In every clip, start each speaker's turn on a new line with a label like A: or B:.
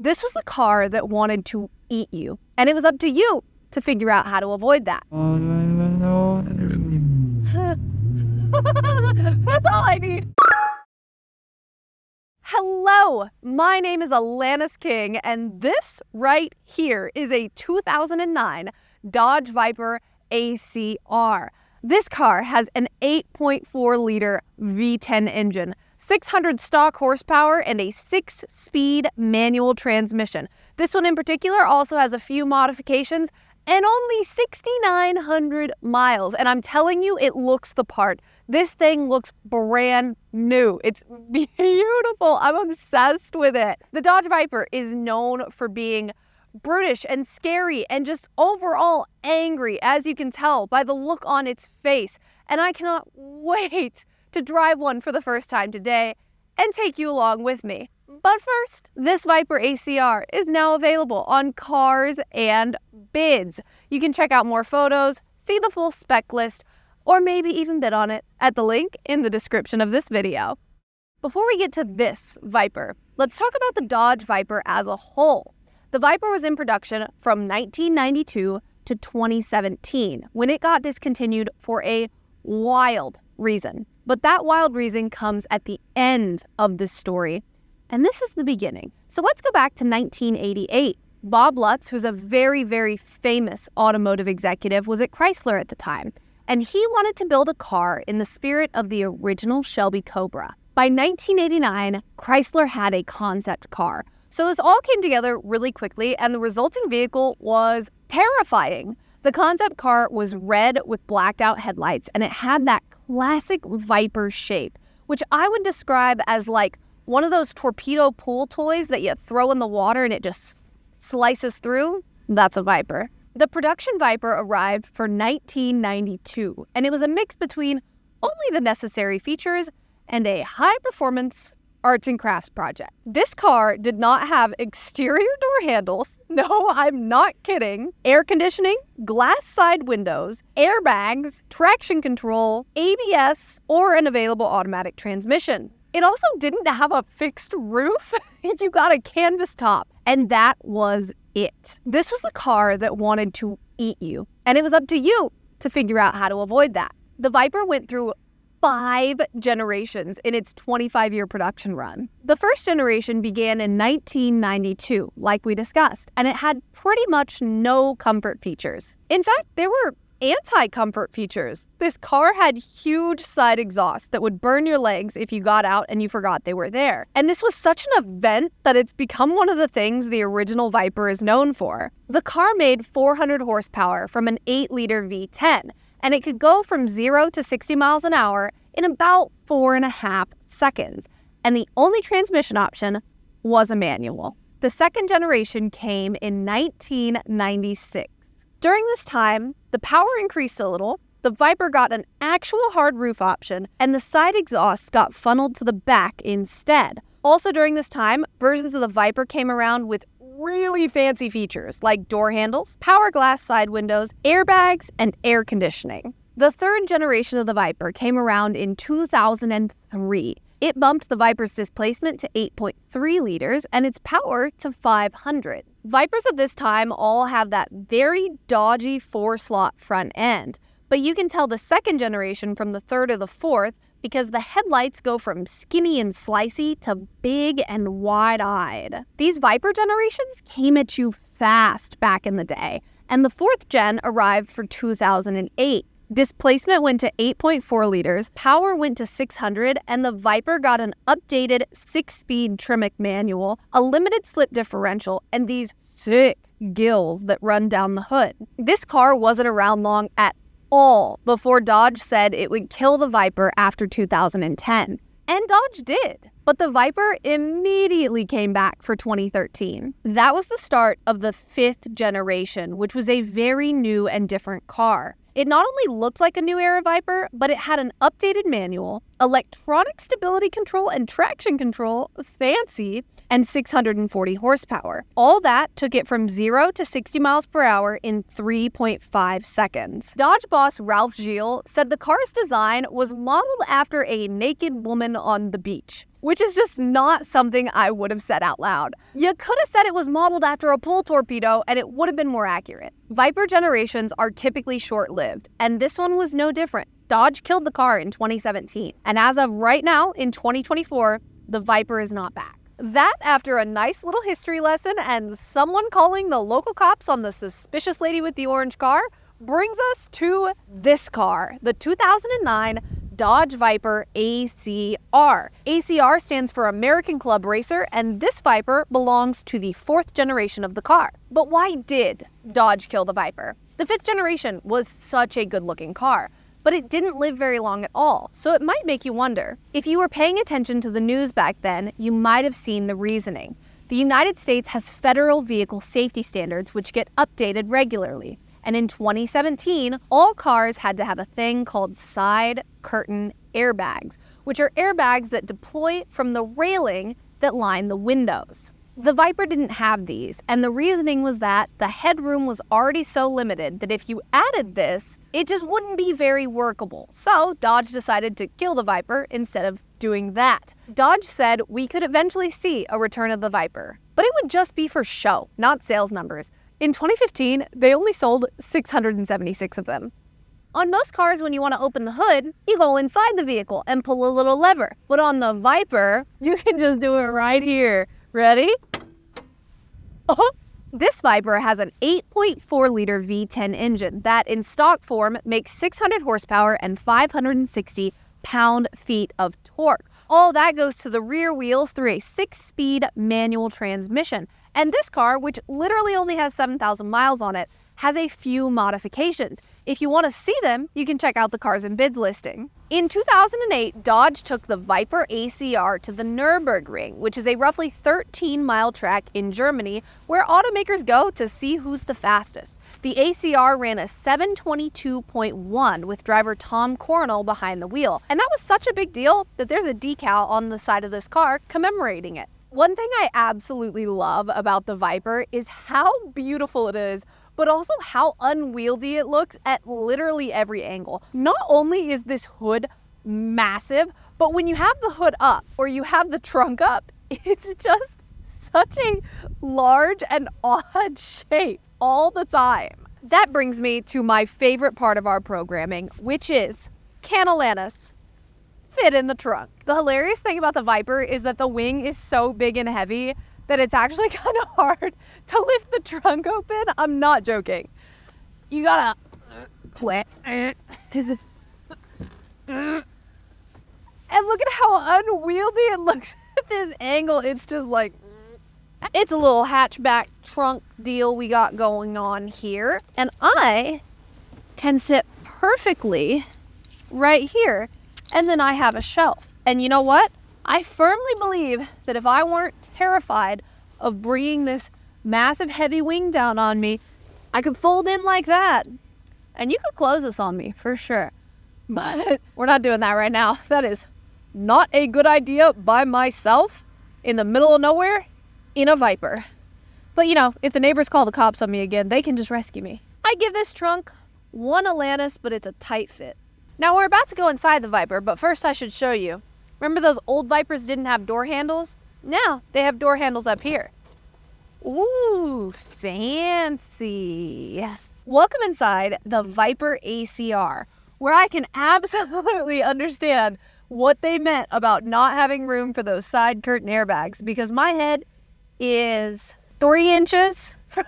A: This was a car that wanted to eat you, and it was up to you to figure out how to avoid that. That's all I need. Hello, my name is Alanis King, and this right here is a 2009 Dodge Viper ACR. This car has an 8.4-liter V10 engine, 600 stock horsepower, and a 6-speed manual transmission. This one in particular also has a few modifications and only 6,900 miles. And I'm telling you, it looks the part. This thing looks brand new. It's beautiful. I'm obsessed with it. The Dodge Viper is known for being brutish and scary and just overall angry, as you can tell by the look on its face. And I cannot wait to drive one for the first time today and take you along with me. But first, this Viper ACR is now available on Cars and Bids. You can check out more photos, see the full spec list, or maybe even bid on it at the link in the description of this video. Before we get to this Viper, let's talk about the Dodge Viper as a whole. The Viper was in production from 1992 to 2017, when it got discontinued for a wild reason. But that wild reason comes at the end of this story, and this is the beginning. So let's go back to 1988. Bob Lutz, who's a very, very famous automotive executive, was at Chrysler at the time, and he wanted to build a car in the spirit of the original Shelby Cobra. By 1989, Chrysler had a concept car. So this all came together really quickly, and the resulting vehicle was terrifying. The concept car was red with blacked out headlights, and it had that classic Viper shape, which I would describe as like one of those torpedo pool toys that you throw in the water and it just slices through. That's a Viper. The production Viper arrived for 1992, and it was a mix between only the necessary features and a high-performance arts and crafts project. This car did not have exterior door handles. No, I'm not kidding. Air conditioning, glass side windows, airbags, traction control, ABS, or an available automatic transmission. It also didn't have a fixed roof. You got a canvas top, and that was it. This was a car that wanted to eat you, and it was up to you to figure out how to avoid that. The Viper went through 5 generations in its 25-year production run. The first generation began in 1992, like we discussed, and it had pretty much no comfort features. In fact, there were anti-comfort features. This car had huge side exhausts that would burn your legs if you got out and you forgot they were there. And this was such an event that it's become one of the things the original Viper is known for. The car made 400 horsepower from an 8-liter V10, and it could go from 0 to 60 miles an hour in about 4.5 seconds. And the only transmission option was a manual. The second generation came in 1996. During this time, the power increased a little, the Viper got an actual hard roof option, and the side exhausts got funneled to the back instead. Also during this time, versions of the Viper came around with really fancy features like door handles, power glass side windows, airbags, and air conditioning. The third generation of the Viper came around in 2003. It bumped the Viper's displacement to 8.3 liters and its power to 500. Vipers of this time all have that very dodgy 4-slot front end, but you can tell the second generation from the third or the fourth because the headlights go from skinny and slicey to big and wide-eyed. These Viper generations came at you fast back in the day, and the fourth gen arrived for 2008. Displacement went to 8.4 liters, power went to 600, and the Viper got an updated 6-speed Tremec manual, a limited slip differential, and these sick gills that run down the hood. This car wasn't around long at all before Dodge said it would kill the Viper after 2010. And Dodge did. But the Viper immediately came back for 2013. That was the start of the 5th generation, which was a very new and different car. It not only looked like a new era Viper, but it had an updated manual, electronic stability control and traction control, fancy, and 640 horsepower. All that took it from 0 to 60 miles per hour in 3.5 seconds. Dodge boss Ralph Gilles said the car's design was modeled after a naked woman on the beach. which is just not something I would have said out loud. You could have said it was modeled after a pool torpedo and it would have been more accurate. Viper generations are typically short-lived, and this one was no different. Dodge killed the car in 2017, and as of right now, in 2024, the Viper is not back. That, after a nice little history lesson and someone calling the local cops on the suspicious lady with the orange car, brings us to this car, the 2009 Dodge Viper ACR. ACR stands for American Club Racer, and this Viper belongs to the 4th generation of the car. But why did Dodge kill the Viper? The 5th generation was such a good-looking car, but it didn't live very long at all, so it might make you wonder. If you were paying attention to the news back then, you might have seen the reasoning. The United States has federal vehicle safety standards which get updated regularly. And in 2017, all cars had to have a thing called side curtain airbags, which are airbags that deploy from the railing that line the windows. The Viper didn't have these, and the reasoning was that the headroom was already so limited that if you added this, it just wouldn't be very workable. So Dodge decided to kill the Viper instead of doing that. Dodge said we could eventually see a return of the Viper, but it would just be for show, not sales numbers. In 2015, they only sold 676 of them. On most cars, when you want to open the hood, you go inside the vehicle and pull a little lever. But on the Viper, you can just do it right here. Ready? This Viper has an 8.4-liter V10 engine that, in stock form, makes 600 horsepower and 560 pound-feet of torque. All that goes to the rear wheels through a 6-speed manual transmission. And this car, which literally only has 7,000 miles on it, has a few modifications. If you want to see them, you can check out the Cars and Bids listing. In 2008, Dodge took the Viper ACR to the Nürburgring, which is a roughly 13-mile track in Germany where automakers go to see who's the fastest. The ACR ran a 7:22.1 with driver Tom Cornell behind the wheel. And that was such a big deal that there's a decal on the side of this car commemorating it. One thing I absolutely love about the Viper is how beautiful it is, but also how unwieldy it looks at literally every angle. Not only is this hood massive, but when you have the hood up or you have the trunk up, it's just such a large and odd shape all the time. That brings me to my favorite part of our programming, which is, can Alanis fit in the trunk? The hilarious thing about the Viper is that the wing is so big and heavy that it's actually kind of hard to lift the trunk open. I'm not joking. You gotta quit. And look at how unwieldy it looks at this angle. It's just like, it's a little hatchback trunk deal we got going on here. And I can sit perfectly right here. And then I have a shelf. And you know what? I firmly believe that if I weren't terrified of bringing this massive heavy wing down on me, I could fold in like that. And you could close this on me for sure. But we're not doing that right now. That is not a good idea by myself in the middle of nowhere in a Viper. But you know, if the neighbors call the cops on me again, they can just rescue me. I give this trunk one Alanis, but it's a tight fit. Now we're about to go inside the Viper, but first I should show you. Remember those old Vipers didn't have door handles? Now they have door handles up here. Ooh, fancy. Welcome inside the Viper ACR, where I can absolutely understand what they meant about not having room for those side curtain airbags, because my head is 3 inches from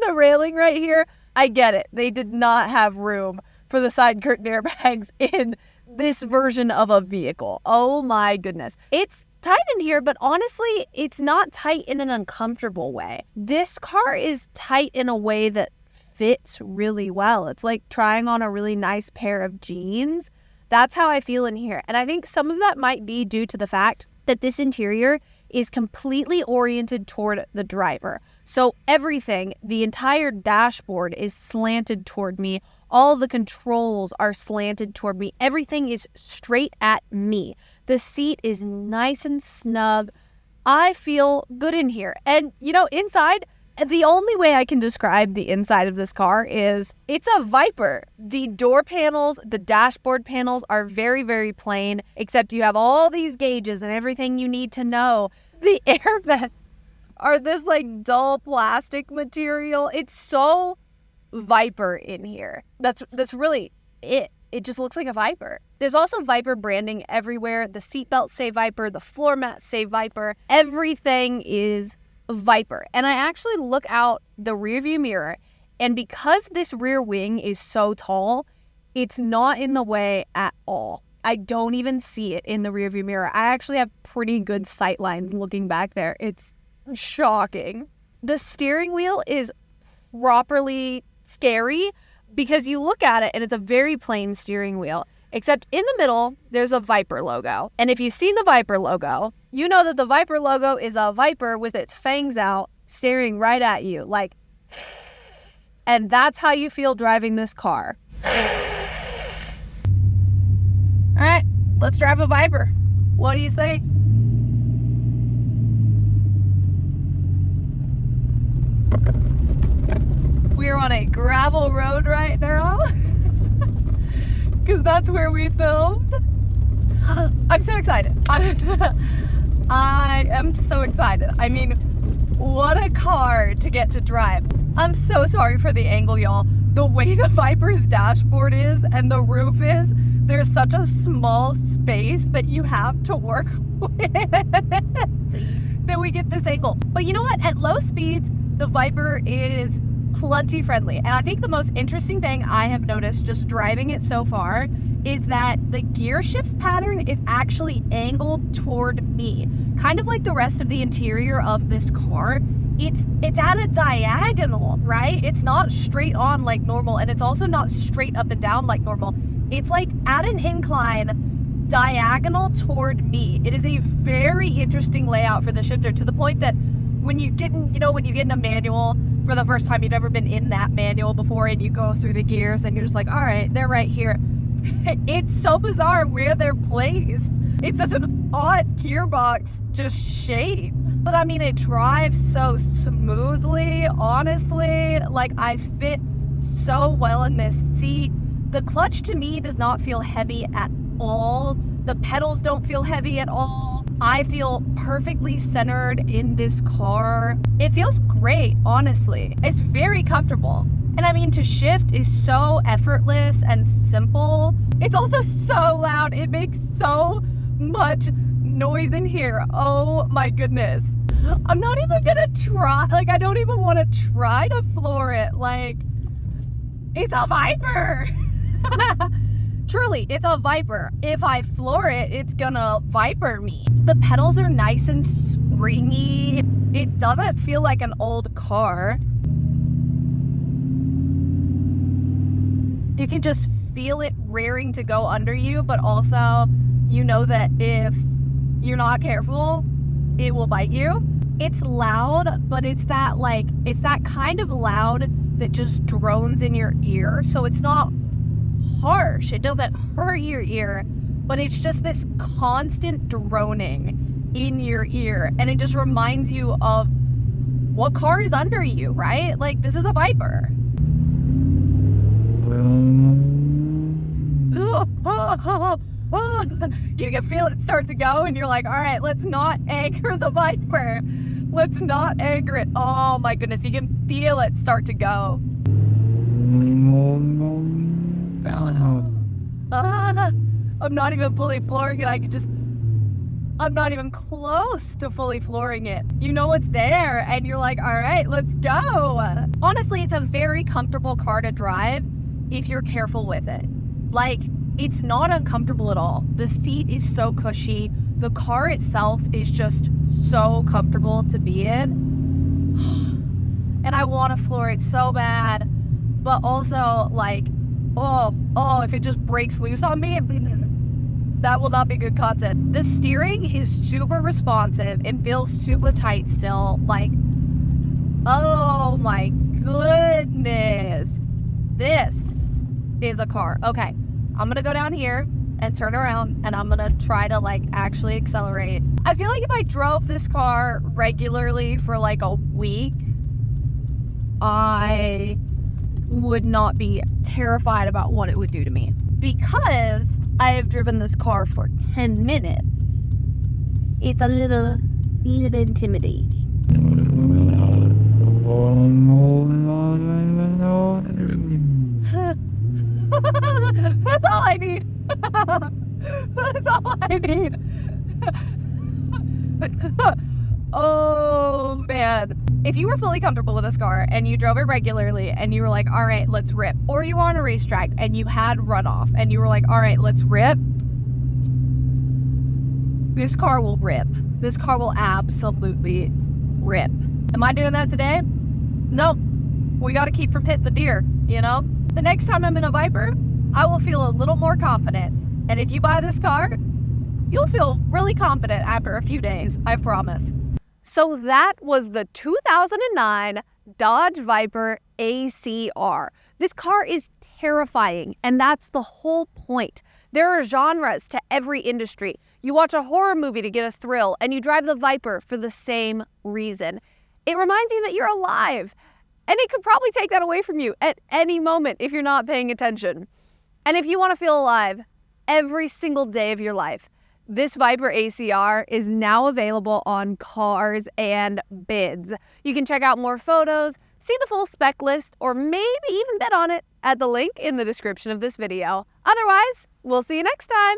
A: the railing right here. I get it. They did not have room for the side curtain airbags in this version of a vehicle. Oh my goodness. It's tight in here, but honestly, it's not tight in an uncomfortable way. This car is tight in a way that fits really well. It's like trying on a really nice pair of jeans. That's how I feel in here. And I think some of that might be due to the fact that this interior is completely oriented toward the driver. So everything, the entire dashboard is slanted toward me. All the controls are slanted toward me. Everything is straight at me. The seat is nice and snug. I feel good in here. And, you know, inside, The only way I can describe the inside of this car is it's a Viper. The door panels, the dashboard panels are very, very plain, except you have all these gauges and everything you need to know. The air vents are this like dull plastic material. It's so Viper in here. That's really it. It just looks like a Viper. There's also Viper branding everywhere. The seatbelts say Viper, the floor mats say Viper. Everything is Viper. And I actually look out the rearview mirror, and because this rear wing is so tall, it's not in the way at all. I don't even see it in the rearview mirror. I actually have pretty good sight lines looking back there. It's shocking. The steering wheel is properly scary because you look at it and it's a very plain steering wheel, except in the middle, there's a Viper logo. And if you've seen the Viper logo, you know that the Viper logo is a Viper with its fangs out, staring right at you, like, and that's how you feel driving this car. All right, let's drive a Viper. What do you say? We're on a gravel road right now because that's where we filmed. I'm so excited. I am so excited. I mean, what a car to get to drive. I'm so sorry for the angle, y'all. The way the Viper's dashboard is and the roof is, there's such a small space that you have to work with that we get this angle. But you know what? At low speeds, the Viper is plenty friendly. And I think the most interesting thing I have noticed just driving it so far is that the gear shift pattern is actually angled toward me. Kind of like the rest of the interior of this car. It's at a diagonal, right? It's not straight on like normal, and it's also not straight up and down like normal. It's like at an incline, diagonal toward me. It is a very interesting layout for the shifter, to the point that when you get in a manual for the first time, you've never been in that manual before, and you go through the gears and you're just like, all right, they're right here. It's so bizarre where they're placed. It's such an odd gearbox just shape. But I mean, it drives so smoothly, honestly. Like, I fit so well in this seat. The clutch to me does not feel heavy at all. The pedals don't feel heavy at all. I feel perfectly centered in this car. It feels great, honestly. It's very comfortable. And I mean, to shift is so effortless and simple. It's also so loud. It makes so much noise in here. Oh my goodness. I'm not even gonna try. Like, I don't even want to try to floor it. Like, it's a Viper. Truly, it's a Viper. If I floor it, it's gonna Viper me. The pedals are nice and springy. It doesn't feel like an old car. You can just feel it rearing to go under you, but also you know that if you're not careful, it will bite you. It's loud, but it's that kind of loud that just drones in your ear. So it's not harsh. It doesn't hurt your ear, but it's just this constant droning in your ear. And it just reminds you of what car is under you, right? Like, this is a Viper. You can feel it start to go, and you're like, all right, let's not anger the Viper. Let's not anger it. Oh my goodness, you can feel it start to go. I'm not even fully flooring it. I'm not even close to fully flooring it. You know it's there, and you're like, all right, let's go. Honestly, it's a very comfortable car to drive if you're careful with it. Like, it's not uncomfortable at all. The seat is so cushy. The car itself is just so comfortable to be in. And I want to floor it so bad, but also, like, oh, if it just breaks loose on me, that will not be good content. The steering is super responsive. It feels super tight still. Like, oh my goodness. This is a car. Okay, I'm gonna go down here and turn around, and I'm gonna try to like actually accelerate. I feel like if I drove this car regularly for like a week, I would not be terrified about what it would do to me. Because I have driven this car for 10 minutes, it's a little intimidating. That's all I need. That's all I need. Oh, man. If you were fully comfortable with this car and you drove it regularly and you were like, all right, let's rip, or you were on a racetrack and you had runoff and you were like, all right, let's rip, this car will rip. This car will absolutely rip. Am I doing that today? Nope. We got to keep from hitting the deer, you know? The next time I'm in a Viper, I will feel a little more confident. And if you buy this car, you'll feel really confident after a few days, I promise. So that was the 2009 Dodge Viper ACR. This car is terrifying, and that's the whole point. There are genres to every industry. You watch a horror movie to get a thrill, and you drive the Viper for the same reason. It reminds you that you're alive, and it could probably take that away from you at any moment if you're not paying attention. And if you want to feel alive every single day of your life, this Viper ACR is now available on Cars and Bids. You can check out more photos, see the full spec list, or maybe even bid on it at the link in the description of this video. Otherwise, we'll see you next time.